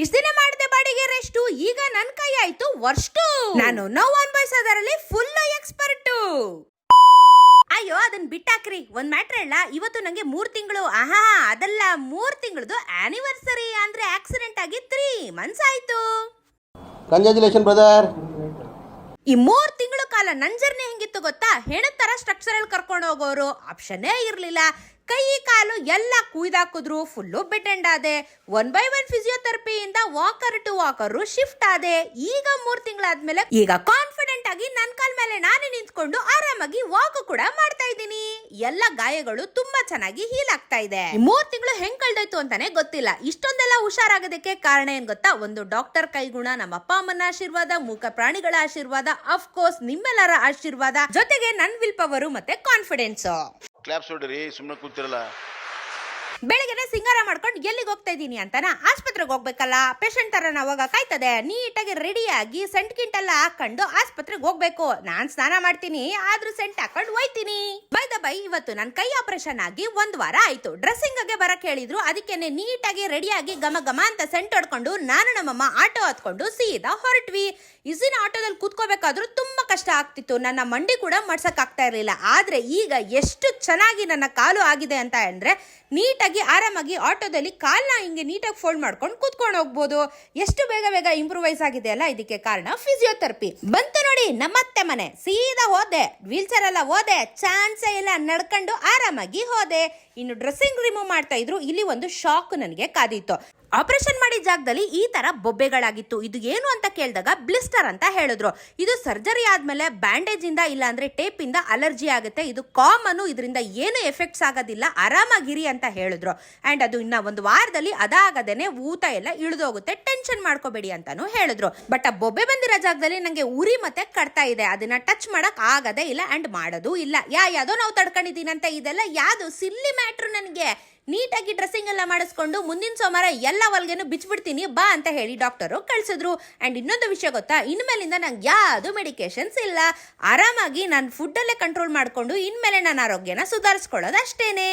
ಇಷ್ಟ ದಿನ ಮಾಡಿದೆ ಬಾಡಿಗೆ ರೆಸ್ಟು, ಈಗ ನನ್ ಕೈ ಆಯ್ತು ವರ್ಷು. ನಾನು ನೋವು ಅನ್ಭವಿಸೋದರಲ್ಲಿ ಫುಲ್ ಎಕ್ಸ್ಪರ್ಟ್. ಅಯ್ಯೋ ಅದನ್ನ ಬಿಟ್ಟಾಕ್ರಿ. ಒಂದ್ ಮ್ಯಾಟ್ರ್ ಹೇಳ, ಇವತ್ತು ನಂಗೆ 3 ತಿಂಗಳು ಅದಲ್ಲ 3 ತಿಂಗಳದು ಆನಿವರ್ಸರಿ. ಅಂದ್ರೆ ಆಕ್ಸಿಡೆಂಟ್ ಆಗಿ 3 months ಆಯ್ತು. Congratulation brother. ಈ 3 ತಿಂಗಳ ಕಾಲ ನನ್ ಜರ್ನಿ ಹೆಂಗಿತ್ತು ಗೊತ್ತಾ? ಹೆಣದ ತರ ಸ್ಟ್ರಕ್ಚರಲ್ ಕರ್ಕೊಂಡು ಹೋಗೋರು ಆಪ್ಷನ್ನೇ ಇರ್ಲಿಲ್ಲ. ಕೈ ಕಾಲು ಎಲ್ಲ ಕುಯ್ದಾಕಿದ್ರು. ಫುಲ್ಲು ಬೆಡ್ ಎಂಡ್ ಆದೆ. 1 by 1 ಫಿಸಿಯೋಥೆರಪಿಯಿಂದ ವಾಕರ್ ಟು ವಾಕರ್ ಶಿಫ್ಟ್ ಆದೆ. ಈಗ 3 ತಿಂಗಳಾದ್ಮೇಲೆ ಈಗ ಕಾನ್ಫಿಡೆಂಟ್ ಆಗಿ ನನ್ ಕಾಲ್ ಮೇಲೆ ನಾನೇ ನಿಂತ್ಕೊಂಡು ಆರಾಮಾಗಿ ವಾಕ್ ಕೂಡ ಮಾಡ್ತಾ ಇದ್ದೀನಿ. ಎಲ್ಲ ಗಾಯಗಳು ತುಂಬಾ ಚೆನ್ನಾಗಿ ಹೀಲ್ ಆಗ್ತಾ ಇದೆ. 3 ತಿಂಗಳು ಹೆಂಗ್ ಕಳ್ದೋಯ್ತು ಅಂತಾನೆ ಗೊತ್ತಿಲ್ಲ. ಇಷ್ಟೊಂದೆಲ್ಲ ಹುಷಾರಾಗೋದಕ್ಕೆ ಕಾರಣ ಏನ್ ಗೊತ್ತಾ? ಒಂದು ಡಾಕ್ಟರ್ ಕೈಗುಣ, ನಮ್ಮ ಅಪ್ಪ ಅಮ್ಮನ ಆಶೀರ್ವಾದ, ಮೂಕ ಪ್ರಾಣಿಗಳ ಆಶೀರ್ವಾದ, ಅಫ್ ಕೋರ್ಸ್ ನಿಮ್ಮೆಲ್ಲರ ಆಶೀರ್ವಾದ, ಜೊತೆಗೆ ನನ್ ವಿಲ್ ಪವರ್ ಮತ್ತೆ ಕಾನ್ಫಿಡೆನ್ಸ್. ಕ್ಲಾಪ್ಸ್ ಹೊಡ್ರಿ, ಸುಮ್ಮನೆ ಕೂತಿರಲ್ಲ. ಬೆಳಗ್ಗೆ ಸಿಂಗಾರ ಮಾಡ್ಕೊಂಡು ಎಲ್ಲಿಗೆ ಹೋಗ್ತಾ ಇದ್ದೀನಿ ಅಂತಾನ? ಆಸ್ಪತ್ರೆಗೆ ಹೋಗ್ಬೇಕಲ್ಲ. ಪೇಷಂಟ್ ತರ ನಾವಾಗ ಕಾಯ್ತದೆ. ನೀಟಾಗಿ ರೆಡಿಯಾಗಿ ಸೆಂಟ್ ಗಿಂಟೆಲ್ಲ ಹಾಕೊಂಡು ಆಸ್ಪತ್ರೆಗೆ ಹೋಗ್ಬೇಕು. ನಾನ್ ಸ್ನಾನ ಮಾಡ್ತೀನಿ, ಆದ್ರೂ ಸೆಂಟ್ ಹಾಕೊಂಡು ಹೋಯ್ತೀನಿ. ಬೈ ಇವತ್ತು ನನ್ ಕೈ ಆಪರೇಷನ್ ಆಗಿ 1 ವಾರ ಆಯ್ತು. ಡ್ರೆಸ್ಸಿಂಗ್ ಗೆ ಬರಕ್ ಹೇಳಿದ್ರು. ಅದಕ್ಕೇನೆ ನೀಟಾಗಿ ರೆಡಿಯಾಗಿ ಗಮ ಗಮ ಅಂತ ಸೆಂಟ್ ಹೊಡ್ಕೊಂಡು ನಾನು ನಮ್ಮಮ್ಮ ಆಟೋ ಹತ್ಕೊಂಡು ಸೀದಾ ಹೊರಟ್ವಿ. ಇಸಿನ ಆಟೋದಲ್ಲಿ ಕೂತ್ಕೋಬೇಕಾದ್ರೂ ತುಂಬಾ ಕಷ್ಟ ಆಗ್ತಿತ್ತು. ನನ್ನ ಮಂಡಿ ಕೂಡ ಮಾಡ್ಸಕ್ ಆಗ್ತಾ ಇರ್ಲಿಲ್ಲ. ಆದ್ರೆ ಈಗ ಎಷ್ಟು ಚೆನ್ನಾಗಿ ನನ್ನ ಕಾಲು ಆಗಿದೆ ಅಂತ ಅಂದ್ರೆ, ನೀಟಾಗಿ ಆರಾಮಾಗಿ ಆಟೋದಲ್ಲಿ ಕಾಲ್ನ ಹಿಂಗೆ ನೀಟಾಗಿ ಫೋಲ್ಡ್ ಮಾಡ್ಕೊಂಡು ಕೂತ್ಕೊಂಡು ಹೋಗ್ಬೋದು. ಎಷ್ಟು ಬೇಗ ಇಂಪ್ರೂವೈಸ್ ಆಗಿದೆ ಅಲ್ಲ. ಇದಕ್ಕೆ ಕಾರಣ ಫಿಸಿಯೋಥೆರಪಿ. ಬಂತು ನೋಡಿ ನಮ್ಮತ್ತೆ ಮನೆ. ಸೀದಾ ಹೋದೆ, ವೀಲ್ ಚೇರ್ ಎಲ್ಲ ಹೋದೆ, ಚಾನ್ಸೇ ಇಲ್ಲ, ನಡ್ಕೊಂಡು ಆರಾಮಾಗಿ ಹೋದೆ. ಇನ್ನು ಡ್ರೆಸ್ಸಿಂಗ್ ರಿಮೂವ್ ಮಾಡ್ತಾ ಇದ್ರು. ಇಲ್ಲಿ ಒಂದು ಶಾಕ್ ನನಗೆ ಕಾದಿತ್ತು. ಆಪರೇಷನ್ ಮಾಡಿದ ಜಾಗದಲ್ಲಿ ಈ ತರ ಬೊಬ್ಬೆಗಳಾಗಿತ್ತು. ಇದು ಏನು ಅಂತ ಕೇಳಿದಾಗ ಬ್ಲಿಸ್ಟರ್ ಅಂತ ಹೇಳಿದ್ರು. ಇದು ಸರ್ಜರಿ ಆದ್ಮೇಲೆ ಬ್ಯಾಂಡೇಜ್ ಇಂದ ಇಲ್ಲ ಅಂದ್ರೆ ಟೇಪ್ ಇಂದ ಅಲರ್ಜಿ ಆಗುತ್ತೆ. ಇದು ಕಾಮನ್, ಇದರಿಂದ ಏನು ಎಫೆಕ್ಟ್ಸ್ ಆಗೋದಿಲ್ಲ, ಆರಾಮಾಗಿರಿ ಅಂತ ಹೇಳಿದ್ರು. ಅಂಡ್ ಅದು ಇನ್ನ 1 ವಾರದಲ್ಲಿ ಅದಾಗದೇನೆ ಊತ ಎಲ್ಲ ಇಳಿದೋಗುತ್ತೆ, ಟೆನ್ಷನ್ ಮಾಡ್ಕೋಬೇಡಿ ಅಂತಾನು ಹೇಳಿದ್ರು. ಬಟ್ ಆ ಬೊಬ್ಬೆ ಬಂದಿರೋ ಜಾಗದಲ್ಲಿ ನಂಗೆ ಉರಿ ಮತ್ತೆ ಕಟ್ತಾ ಇದೆ. ಅದನ್ನ ಟಚ್ ಮಾಡಕ್ ಆಗದೇ ಇಲ್ಲ ಅಂಡ್ ಮಾಡೋದು ಇಲ್ಲ. ಯಾವ್ದೋ ನಾವು ತಡ್ಕೊಂಡಿದ್ದೀನಂತ ಇದೆಲ್ಲ ಯಾವ್ದು ಸಿಲ್ಲಿ ಮ್ಯಾಟ್ರು. ನನಗೆ ನೀಟಾಗಿ ಡ್ರೆಸ್ಸಿಂಗ್ ಎಲ್ಲ ಮಾಡಿಸ್ಕೊಂಡು ಮುಂದಿನ ಸೋಮವಾರ ಎಲ್ಲ ಹೊಲ್ಗೆನು ಬಿಚ್ಬಿಡ್ತೀನಿ ಬಾ ಅಂತ ಹೇಳಿ ಡಾಕ್ಟರು ಕಳ್ಸಿದ್ರು. ಅಂಡ್ ಇನ್ನೊಂದು ವಿಷಯ ಗೊತ್ತಾ? ಇನ್ಮೇಲಿಂದ ನಂಗೆ ಯಾವುದು ಮೆಡಿಕೇಶನ್ಸ್ ಇಲ್ಲ. ಆರಾಮಾಗಿ ನಾನು ಫುಡ್ಡಲ್ಲೇ ಕಂಟ್ರೋಲ್ ಮಾಡ್ಕೊಂಡು ಇನ್ಮೇಲೆ ನನ್ನ ಆರೋಗ್ಯನ ಸುಧಾರಿಸ್ಕೊಳ್ಳೋದು ಅಷ್ಟೇನೆ.